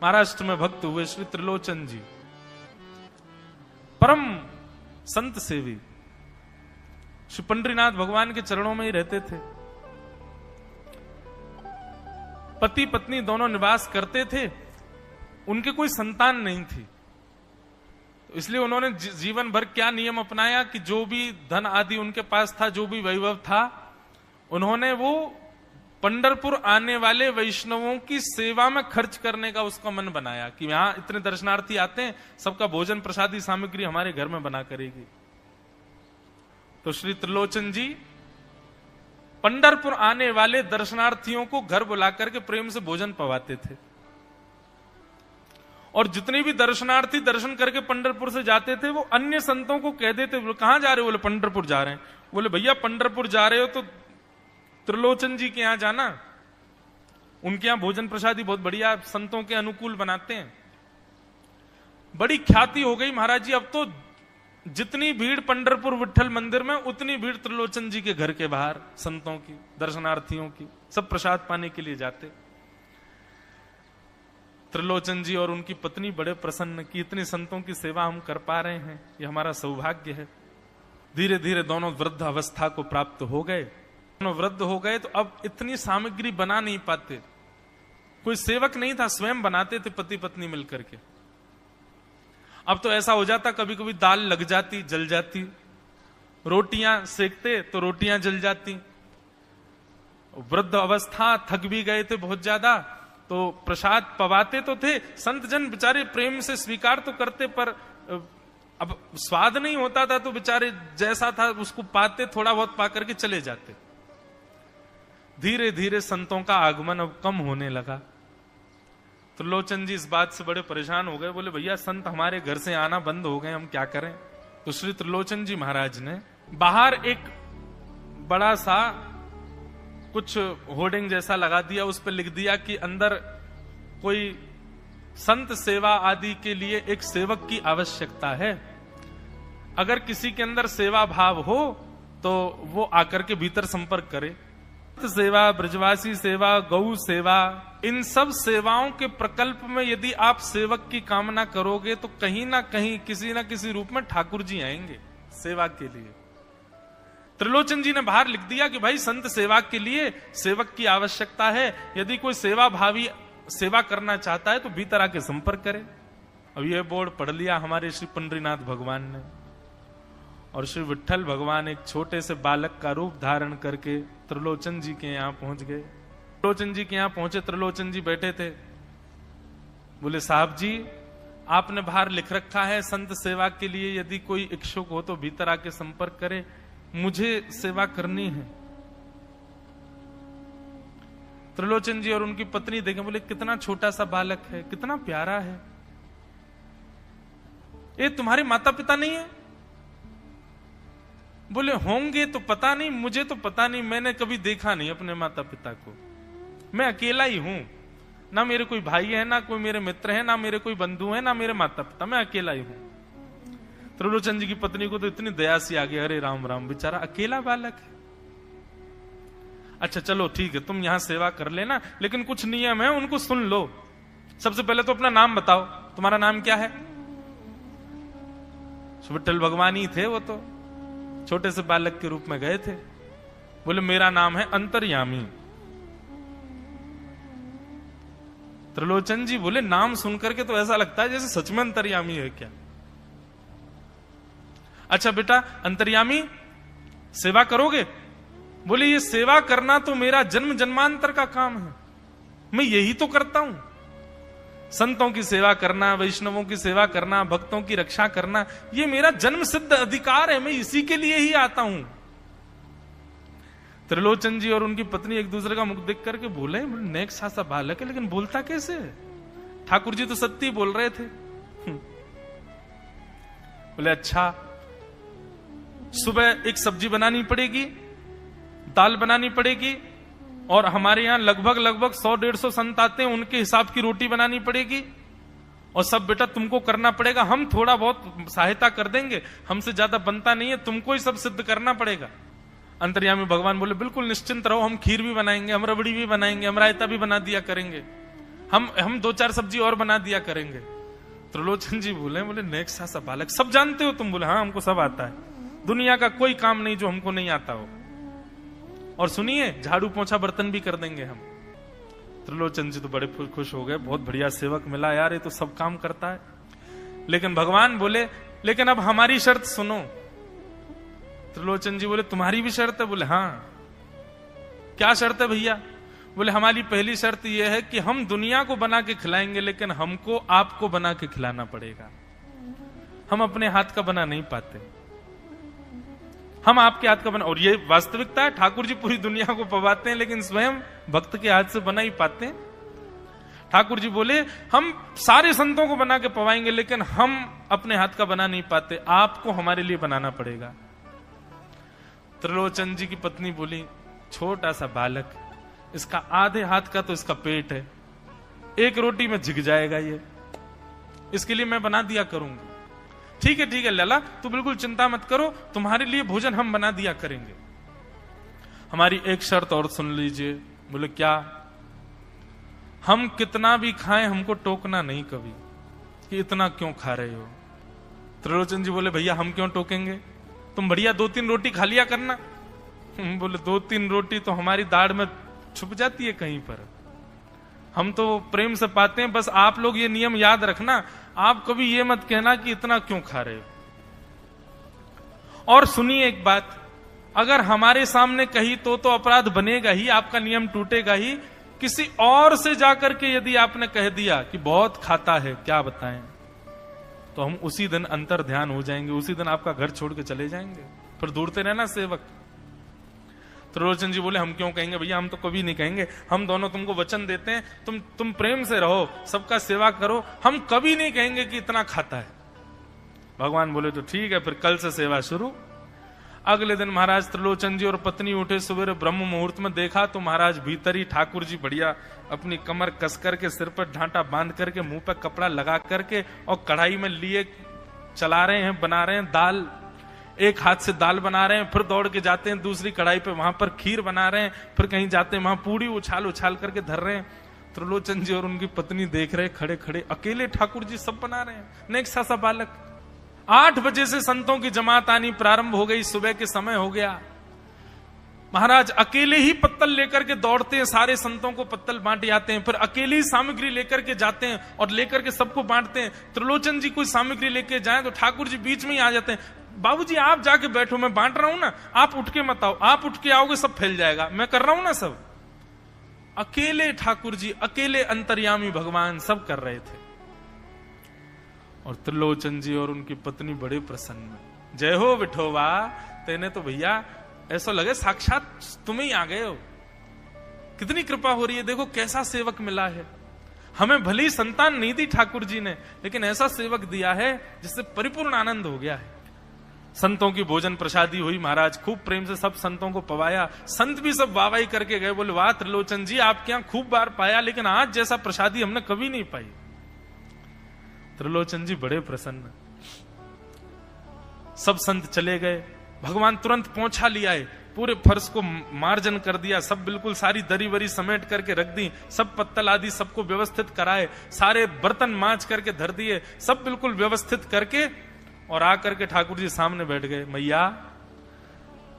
महाराष्ट्र में भक्त हुए श्री त्रिलोचन जी, परम संत सेवी, श्री पंडरीनाथ भगवान के चरणों में ही रहते थे। पति पत्नी दोनों निवास करते थे, उनके कोई संतान नहीं थी, तो इसलिए उन्होंने जीवन भर क्या नियम अपनाया कि जो भी धन आदि उनके पास था, जो भी वैभव था, उन्होंने वो पंढरपुर आने वाले वैष्णवों की सेवा में खर्च करने का उसका मन बनाया कि यहां इतने दर्शनार्थी आते हैं, सबका भोजन प्रसादी सामग्री हमारे घर में बना करेगी। तो श्री त्रिलोचन जी पंढरपुर आने वाले दर्शनार्थियों को घर बुलाकर के प्रेम से भोजन पवाते थे। और जितने भी दर्शनार्थी दर्शन करके पंढरपुर से जाते थे, वो अन्य संतों को कह देते, बोले कहां जा रहे हो? बोले पंढरपुर जा रहे हैं। बोले भैया पंढरपुर जा रहे हो तो त्रिलोचन जी के यहां जाना, उनके यहां भोजन प्रसादी बहुत बढ़िया संतों के अनुकूल बनाते हैं। बड़ी ख्याति हो गई महाराज जी, अब तो जितनी भीड़ पंढरपुर विठल मंदिर में, उतनी भीड़ त्रिलोचन जी के घर के बाहर संतों की, दर्शनार्थियों की, सब प्रसाद पाने के लिए जाते। त्रिलोचन जी और उनकी पत्नी बड़े प्रसन्न कि इतनी संतों की सेवा हम कर पा रहे हैं, ये हमारा सौभाग्य है। धीरे धीरे दोनों वृद्ध अवस्था को प्राप्त हो गए। दोनों वृद्ध हो गए तो अब इतनी सामग्री बना नहीं पाते, कोई सेवक नहीं था, स्वयं बनाते थे पति पत्नी मिलकर के। अब तो ऐसा हो जाता, कभी कभी दाल लग जाती, जल जाती, रोटियां सेकते तो रोटियां जल जाती। वृद्ध अवस्था, थक भी गए थे बहुत ज्यादा, तो प्रसाद पवाते तो थे, संत जन बेचारे प्रेम से स्वीकार तो करते, पर अब स्वाद नहीं होता था, तो बेचारे जैसा था उसको पाते, थोड़ा बहुत पा करके चले जाते। धीरे धीरे संतों का आगमन अब कम होने लगा। त्रिलोचन जी इस बात से बड़े परेशान हो गए, बोले भैया संत हमारे घर से आना बंद हो गए, हम क्या करें? तो श्री त्रिलोचन जी महाराज ने बाहर एक बड़ा सा कुछ होर्डिंग जैसा लगा दिया, उस पर लिख दिया कि अंदर कोई संत सेवा आदि के लिए एक सेवक की आवश्यकता है। अगर किसी के अंदर सेवा भाव हो तो वो आकर के भीतर संपर्क करे। सेवा, ब्रजवासी सेवा, गौ सेवा, इन सब सेवाओं के प्रकल्प में यदि आप सेवक की कामना करोगे तो कहीं ना कहीं किसी ना किसी रूप में ठाकुर जी आएंगे सेवा के लिए। त्रिलोचन जी ने बाहर लिख दिया कि भाई संत सेवा के लिए सेवक की आवश्यकता है, यदि कोई सेवा भावी सेवा करना चाहता है तो भीतर आके संपर्क करे। अब यह बोर्ड पढ़ लिया हमारे श्री पंडरीनाथ भगवान ने, और श्री विठल भगवान एक छोटे से बालक का रूप धारण करके त्रिलोचन जी के यहां पहुंच गए। त्रिलोचन जी के यहां पहुंचे, त्रिलोचन जी बैठे थे। बोले साहब जी, आपने बाहर लिख रखा है संत सेवा के लिए यदि कोई इच्छुक हो तो भीतर आके संपर्क करे, मुझे सेवा करनी है। त्रिलोचन जी और उनकी पत्नी देखें, बोले कितना छोटा सा बालक है, कितना प्यारा है, ये तुम्हारे माता पिता नहीं है? बोले होंगे तो पता नहीं, मुझे तो पता नहीं, मैंने कभी देखा नहीं अपने माता पिता को, मैं अकेला ही हूं, ना मेरे कोई भाई है, ना कोई मेरे मित्र है, ना मेरे कोई बंधु है, ना मेरे माता पिता, मैं अकेला ही हूं। त्रिलोचन जी की पत्नी को तो इतनी दया सी आ गई, अरे राम राम, बेचारा अकेला बालक है। अच्छा चलो ठीक है, तुम यहां सेवा कर लेना, लेकिन कुछ नियम है उनको सुन लो। सबसे पहले तो अपना नाम बताओ, तुम्हारा नाम क्या है? विठल भगवान ही थे, वो तो छोटे से बालक के रूप में गए थे। बोले मेरा नाम है अंतर्यामी। त्रिलोचन जी बोले नाम सुनकर के तो ऐसा लगता है जैसे सच में अंतर्यामी है क्या? अच्छा बेटा अंतर्यामी, सेवा करोगे? बोले ये सेवा करना तो मेरा जन्म जन्मांतर का काम है, मैं यही तो करता हूं। संतों की सेवा करना, वैष्णवों की सेवा करना, भक्तों की रक्षा करना, ये मेरा जन्म सिद्ध अधिकार है, मैं इसी के लिए ही आता हूं। त्रिलोचन जी और उनकी पत्नी एक दूसरे का मुख देख करके बोले, नेक सा बालक है लेकिन बोलता कैसे है? ठाकुर जी तो सत्य बोल रहे थे। बोले अच्छा, सुबह एक सब्जी बनानी पड़ेगी, दाल बनानी पड़ेगी, और हमारे यहां लगभग 100-150 संत आते हैं, उनके हिसाब की रोटी बनानी पड़ेगी, और सब बेटा तुमको करना पड़ेगा, हम थोड़ा बहुत सहायता कर देंगे, हमसे ज्यादा बनता नहीं है, तुमको ही सब सिद्ध करना पड़ेगा। अंतर्यामी भगवान बोले बिल्कुल निश्चिंत रहो, हम खीर भी बनाएंगे, हम रबड़ी भी बनाएंगे, हम रायता भी बना दिया करेंगे। हम 2-4 सब्जी और बना दिया करेंगे। त्रिलोचन जी बोले नेक्स्ट सा बालक, सब जानते हो तुम? बोले हाँ, हमको सब आता है, दुनिया का कोई काम नहीं जो हमको नहीं आता हो। और सुनिए, झाड़ू पोंछा बर्तन भी कर देंगे हम। त्रिलोचन जी तो बड़े खुश हो गए, बहुत बढ़िया सेवक मिला यार, ये तो सब काम करता है। लेकिन भगवान बोले लेकिन अब हमारी शर्त सुनो। त्रिलोचन जी बोले तुम्हारी भी शर्त है? बोले हाँ। क्या शर्त है भैया? बोले हमारी पहली शर्त यह है कि हम दुनिया को बना के खिलाएंगे, लेकिन हमको आपको बना के खिलाना पड़ेगा। हम अपने हाथ का बना नहीं पाते, हम आपके हाथ का बना। और ये वास्तविकता है, ठाकुर जी पूरी दुनिया को पवाते हैं, लेकिन स्वयं भक्त के हाथ से बना ही पाते हैं। ठाकुर जी बोले हम सारे संतों को बना के पवाएंगे, लेकिन हम अपने हाथ का बना नहीं पाते, आपको हमारे लिए बनाना पड़ेगा। त्रिलोचन जी की पत्नी बोली छोटा सा बालक, इसका आधे हाथ का तो इसका पेट है, एक रोटी में झिक जाएगा ये, इसके लिए मैं बना दिया करूंगी। ठीक है लला, तू बिल्कुल चिंता मत करो, तुम्हारे लिए भोजन हम बना दिया करेंगे। हमारी एक शर्त और सुन लीजिए। बोले क्या? हम कितना भी खाएं हमको टोकना नहीं कभी कि इतना क्यों खा रहे हो। त्रिलोचन जी बोले भैया हम क्यों टोकेंगे, तुम बढ़िया 2-3 रोटी खा लिया करना। बोले 2-3 रोटी तो हमारी दाढ़ में छुप जाती है कहीं पर, हम तो प्रेम से पाते हैं। बस आप लोग ये नियम याद रखना, आप कभी ये मत कहना कि इतना क्यों खा रहे हो। और सुनिए एक बात, अगर हमारे सामने कही तो अपराध बनेगा ही, आपका नियम टूटेगा ही। किसी और से जाकर के यदि आपने कह दिया कि बहुत खाता है, क्या बताएं, तो हम उसी दिन अंतर ध्यान हो जाएंगे, उसी दिन आपका घर छोड़ के चले जाएंगे, फिर दूरते रहना सेवक। त्रिलोचन जी बोले हम क्यों कहेंगे भैया, हम तो कभी नहीं कहेंगे, हम दोनों तुमको वचन देते हैं, तुम प्रेम से रहो, सबका सेवा करो, हम कभी नहीं कहेंगे कि इतना खाता है। भगवान बोले तो ठीक है, फिर कल से सेवा शुरू। अगले दिन महाराज त्रिलोचन जी और पत्नी उठे सवेरे ब्रह्म मुहूर्त में, देखा तो महाराज भीतर ही ठाकुर जी बढ़िया अपनी कमर कस करके, सिर पर ढांटा बांध करके, मुंह पर कपड़ा लगा करके और कढ़ाई में लिए चला रहे हैं, बना रहे हैं दाल। एक हाथ से दाल बना रहे हैं, फिर दौड़ के जाते हैं दूसरी कढ़ाई पे, वहां पर खीर बना रहे हैं, फिर कहीं जाते हैं वहां पूड़ी उछाल उछाल करके धर रहे हैं। त्रिलोचन जी और उनकी पत्नी देख रहे खड़े खड़े, अकेले ठाकुर जी सब बना रहे हैं, नेक्सा सा बालक। 8 बजे से संतों की जमात आनी प्रारंभ हो गई, सुबह के समय हो गया। महाराज अकेले ही पत्तल लेकर के दौड़ते हैं, सारे संतों को पत्तल बांटे आते हैं, फिर अकेले ही सामग्री लेकर के जाते हैं और लेकर के सबको बांटते हैं। त्रिलोचन जी कोई सामग्री लेके जाए तो ठाकुर जी बीच में ही आ जाते हैं, बाबूजी आप जाके बैठो, मैं बांट रहा हूं ना, आप उठ के मत आओ, आप उठ के आओगे सब फैल जाएगा, मैं कर रहा हूं ना सब। अकेले ठाकुर जी, अकेले अंतर्यामी भगवान सब कर रहे थे। और त्रिलोचन जी और उनकी पत्नी बड़े प्रसन्न, जय हो विठोबा, तेने तो भैया ऐसा लगे साक्षात तुम ही आ गए हो, कितनी कृपा हो रही है, देखो कैसा सेवक मिला है। हमें भली संतान नहीं दी ठाकुर जी ने, लेकिन ऐसा सेवक दिया है जिससे परिपूर्ण आनंद हो गया है। संतों की भोजन प्रसादी हुई, महाराज खूब प्रेम से सब संतों को पवाया, संत भी सब वाहवाही करके गए, बोले वाह त्रिलोचन जी आपके यहां खूब बार पाया, लेकिन आज जैसा प्रसादी हमने कभी नहीं पाई। त्रिलोचन जी बड़े प्रसन्न। सब संत चले गए, भगवान तुरंत पोंछा लिया है, पूरे फर्श को मार्जन कर दिया, सब बिल्कुल सारी दरी वरी समेट करके रख दी, सब पत्तल आदि सबको व्यवस्थित कराए, सारे बर्तन मांज करके धर दिए, सब बिल्कुल व्यवस्थित करके, और आकर के ठाकुर जी सामने बैठ गए। मैया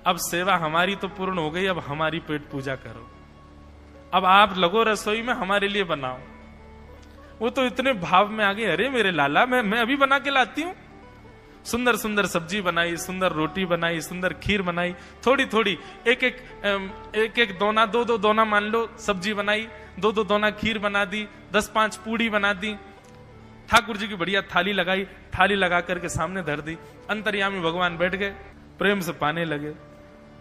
अब सेवा हमारी तो पूर्ण हो गई, अब हमारी पेट पूजा करो, अब आप लगो रसोई में, हमारे लिए बनाओ। वो तो इतने भाव में आ गए, अरे मेरे लाला मैं अभी बना के लाती हूं। सुंदर सुंदर सब्जी बनाई, सुंदर रोटी बनाई, सुंदर खीर बनाई, थोड़ी थोड़ी एक एक दोना, 2-2 दोना मान लो सब्जी बनाई, 2-2 दोना खीर बना दी, 10-5 पूड़ी बना दी, ठाकुर जी की बढ़िया थाली लगाई, थाली लगा करके सामने धर दी। अंतर्यामी भगवान बैठ गए, प्रेम से पाने लगे,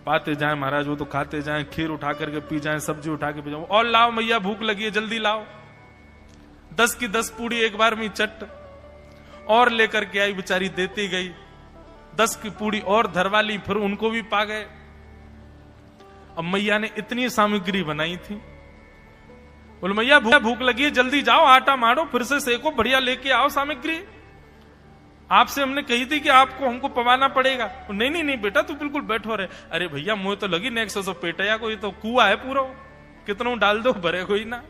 पाते जाए महाराज, वो तो खाते जाए, खीर उठा करके पी जाए, सब्जी उठा के पी जाओ, और लाओ मैया भूख लगी है जल्दी लाओ। 10 की 10 पूड़ी एक बार में चट और लेकर के आई, बेचारी देती गई, 10 की पूड़ी और धरवा ली, फिर उनको भी पा गए। अब मैया ने इतनी सामग्री बनाई थी, बोले मैया भूख लगी है जल्दी जाओ, आटा मारो, फिर से सेको, बढ़िया लेके आओ सामग्री, आपसे हमने कही थी कि आपको हमको पवाना पड़ेगा। नहीं बेटा तू बिल्कुल बैठो रहे। अरे भैया मुझे तो लगी नेक्स्ट सो पेटया को, ये तो कुआ है पूरा, कितना डाल दो भरे कोई ना।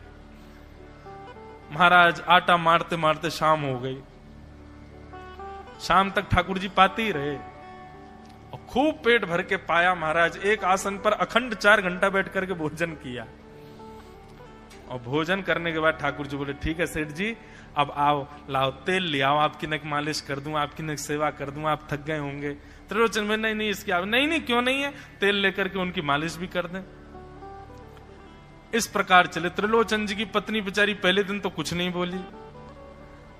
महाराज आटा मारते मारते शाम हो गई। शाम तक ठाकुर जी पाते ही रहे और खूब पेट भर के पाया महाराज। एक आसन पर अखंड 4 घंटा बैठ करके भोजन किया और भोजन करने के बाद ठाकुर जी बोले ठीक है सेठ जी, अब आओ, लाओ तेल ले आओ, आपकी नक मालिश कर दूं, आपकी नक सेवा कर दूं, आप थक गए होंगे। त्रिलोचन में नहीं इसकी नहीं क्यों नहीं है, तेल लेकर के उनकी मालिश भी कर दें। इस प्रकार चले। त्रिलोचन जी की पत्नी बेचारी पहले दिन तो कुछ नहीं बोली,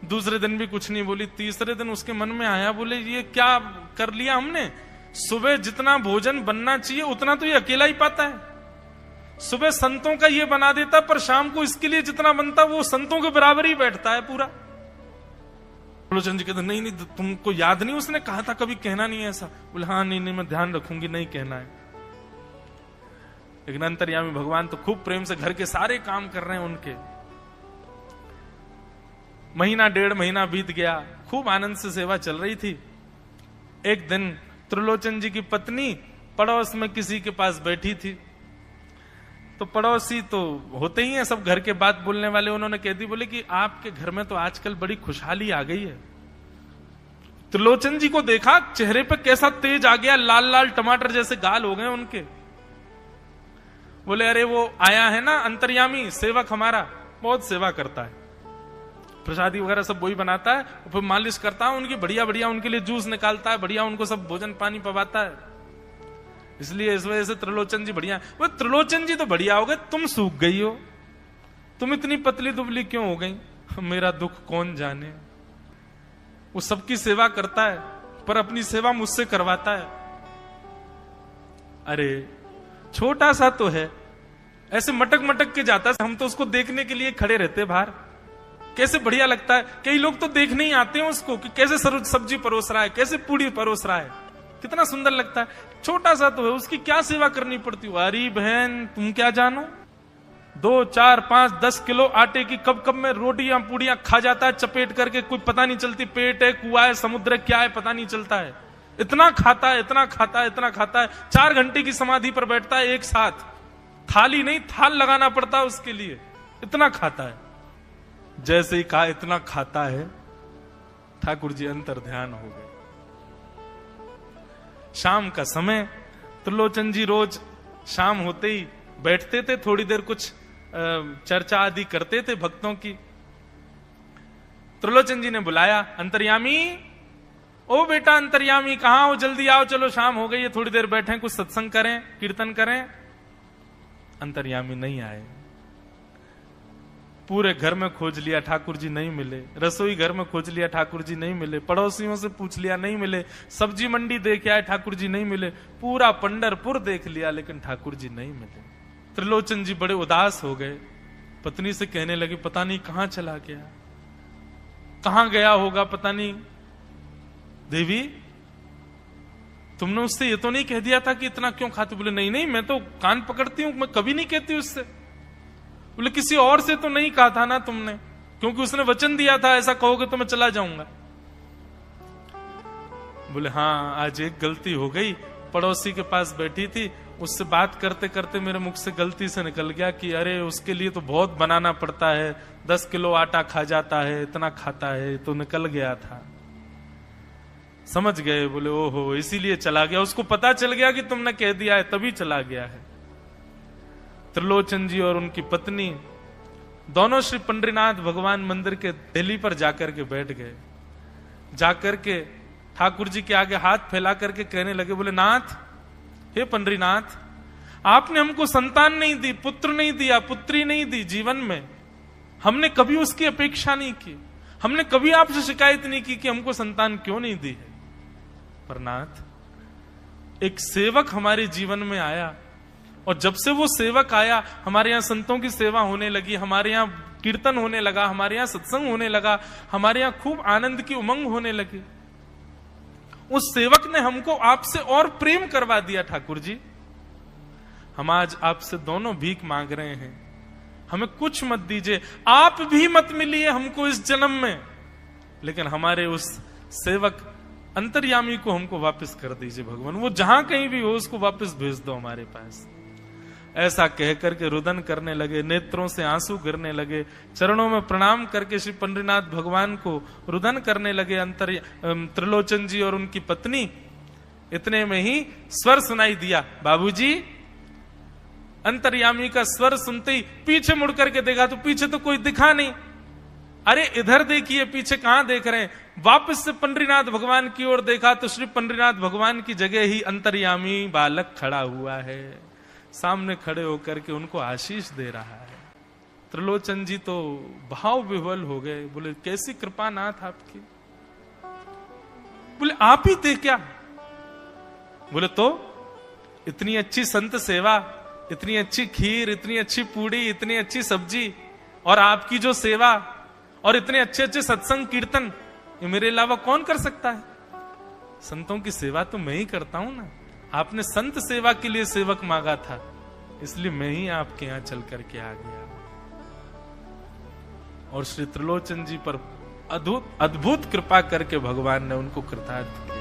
दूसरे दिन भी कुछ नहीं बोली, तीसरे दिन उसके मन में आया, बोले ये क्या कर लिया हमने। सुबह जितना भोजन बनना चाहिए उतना तो ये अकेला ही पाता है। सुबह संतों का ये बना देता, पर शाम को इसके लिए जितना बनता वो संतों के बराबर ही बैठता है पूरा। त्रिलोचन जी कहते नहीं तुमको याद नहीं उसने कहा था कभी कहना नहीं है ऐसा। बोले हाँ नहीं मैं ध्यान रखूंगी, नहीं कहना है। लेकिन अंतर्यामी भगवान तो खूब प्रेम से घर के सारे काम कर रहे हैं उनके। महीना 1.5 महीना बीत गया, खूब आनंद से सेवा चल रही थी। एक दिन त्रिलोचन जी की पत्नी पड़ोस में किसी के पास बैठी थी, तो पड़ोसी तो होते ही हैं सब घर के बात बोलने वाले, उन्होंने कह दी, बोले कि आपके घर में तो आजकल बड़ी खुशहाली आ गई है। त्रिलोचन जी को देखा, चेहरे पे कैसा तेज आ गया, लाल लाल टमाटर जैसे गाल हो गए उनके। बोले अरे वो आया है ना अंतर्यामी सेवक हमारा, बहुत सेवा करता है, प्रसादी वगैरह सब वही बनाता है, फिर मालिश करता है उनकी, बढ़िया बढ़िया उनके लिए जूस निकालता है, बढ़िया उनको सब भोजन पानी पवाता है, इसलिए इस वजह से त्रिलोचन जी बढ़िया। वो त्रिलोचन जी तो बढ़िया हो गए, तुम सूख गई हो, तुम इतनी पतली दुबली क्यों हो गई, मेरा दुख कौन जाने। वो सबकी सेवा करता है पर अपनी सेवा मुझसे करवाता है। अरे छोटा सा तो है, ऐसे मटक मटक के जाता है, हम तो उसको देखने के लिए खड़े रहते बाहर, कैसे बढ़िया लगता है। कई लोग तो देखने ही आते हैं उसको कि कैसे सब्जी परोस रहा है, कैसे पूड़ी परोस रहा है, कितना सुंदर लगता है। छोटा सा तो है, उसकी क्या सेवा करनी पड़ती है। अरे बहन तुम क्या जानो, 2, 4, 5, 10 किलो आटे की कब कब में रोटियां पूड़ियां खा जाता है चपेट करके, कोई पता नहीं चलती, पेट है कुआ है समुद्र है क्या है पता नहीं चलता है। इतना खाता है, इतना खाता है, इतना खाता है। 4 घंटे की समाधि पर बैठता है एक साथ, थाली नहीं थाल लगाना पड़ता है उसके लिए, इतना खाता है। जैसे ही कहा इतना खाता है, ठाकुर जी अंतर ध्यान हो गए। शाम का समय, त्रिलोचन जी रोज शाम होते ही बैठते थे, थोड़ी देर कुछ चर्चा आदि करते थे भक्तों की। त्रिलोचन जी ने बुलाया, अंतर्यामी, ओ बेटा अंतर्यामी कहां हो, जल्दी आओ, चलो शाम हो गई है, थोड़ी देर बैठे कुछ सत्संग करें, कीर्तन करें। अंतर्यामी नहीं आए। पूरे घर में खोज लिया, ठाकुर जी नहीं मिले। रसोई घर में खोज लिया, ठाकुर जी नहीं मिले। पड़ोसियों से पूछ लिया, नहीं मिले। सब्जी मंडी देख आए, ठाकुर जी नहीं मिले। पूरा पंढरपुर देख लिया, लेकिन ठाकुर जी नहीं मिले। त्रिलोचन जी बड़े उदास हो गए, पत्नी से कहने लगे, पता नहीं कहां चला गया, कहां गया होगा पता नहीं। देवी तुमने उससे ये तो नहीं कह दिया था कि इतना क्यों खाते। बोले नहीं मैं तो कान पकड़ती हूं, मैं कभी नहीं कहती उससे। बोले किसी और से तो नहीं कहा था ना तुमने, क्योंकि उसने वचन दिया था ऐसा कहोगे तो मैं चला जाऊंगा। बोले हाँ आज एक गलती हो गई, पड़ोसी के पास बैठी थी, उससे बात करते करते मेरे मुख से गलती से निकल गया कि अरे उसके लिए तो बहुत बनाना पड़ता है, 10 किलो आटा खा जाता है, इतना खाता है, तो निकल गया था। समझ गए। बोले ओहो इसीलिए चला गया, उसको पता चल गया कि तुमने कह दिया है तभी चला गया है। त्रिलोचन जी और उनकी पत्नी दोनों श्री पंडरीनाथ भगवान मंदिर के दहली पर जाकर के बैठ गए। जाकर के ठाकुर जी के आगे हाथ फैला करके कहने लगे, बोले नाथ, हे पंडरीनाथ, आपने हमको संतान नहीं दी, पुत्र नहीं दिया, पुत्री नहीं दी जीवन में, हमने कभी उसकी अपेक्षा नहीं की, हमने कभी आपसे शिकायत नहीं की कि हमको संतान क्यों नहीं दी है। पर नाथ, एक सेवक हमारे जीवन में आया, और जब से वो सेवक आया हमारे यहाँ संतों की सेवा होने लगी, हमारे यहाँ कीर्तन होने लगा, हमारे यहाँ सत्संग होने लगा, हमारे यहाँ खूब आनंद की उमंग होने लगी। उस सेवक ने हमको आपसे और प्रेम करवा दिया। ठाकुर जी, हम आज आपसे दोनों भीख मांग रहे हैं, हमें कुछ मत दीजिए, आप भी मत मिलिए हमको इस जन्म में, लेकिन हमारे उस सेवक अंतर्यामी को हमको वापस कर दीजिए भगवान। वो जहां कहीं भी हो उसको वापस भेज दो हमारे पास। ऐसा कहकर के रुदन करने लगे, नेत्रों से आंसू गिरने लगे, चरणों में प्रणाम करके श्री पंडरीनाथ भगवान को रुदन करने लगे त्रिलोचन जी और उनकी पत्नी। इतने में ही स्वर सुनाई दिया, बाबूजी। अंतर्यामी का स्वर सुनते ही पीछे मुड़ करके देखा तो पीछे तो कोई दिखा नहीं। अरे इधर देखिए, पीछे कहां देख रहे हैं? वापस से पंडरीनाथ भगवान की ओर देखा तो श्री पंडरीनाथ भगवान की जगह ही अंतर्यामी बालक खड़ा हुआ है, सामने खड़े होकर के उनको आशीष दे रहा है। त्रिलोचन जी तो भाव विह्वल हो गए, बोले कैसी कृपा नाथ आपकी। बोले आप ही थे क्या? बोले तो इतनी अच्छी संत सेवा, इतनी अच्छी खीर, इतनी अच्छी पूड़ी, इतनी अच्छी सब्जी, और आपकी जो सेवा और इतने अच्छे अच्छे सत्संग कीर्तन, ये मेरे अलावा कौन कर सकता है? संतों की सेवा तो मैं ही करता हूं ना। आपने संत सेवा के लिए सेवक मांगा था, इसलिए मैं ही आपके यहां चल करके आ गया। और श्री त्रिलोचन जी पर अद्भुत कृपा करके भगवान ने उनको कृतार्थ किया।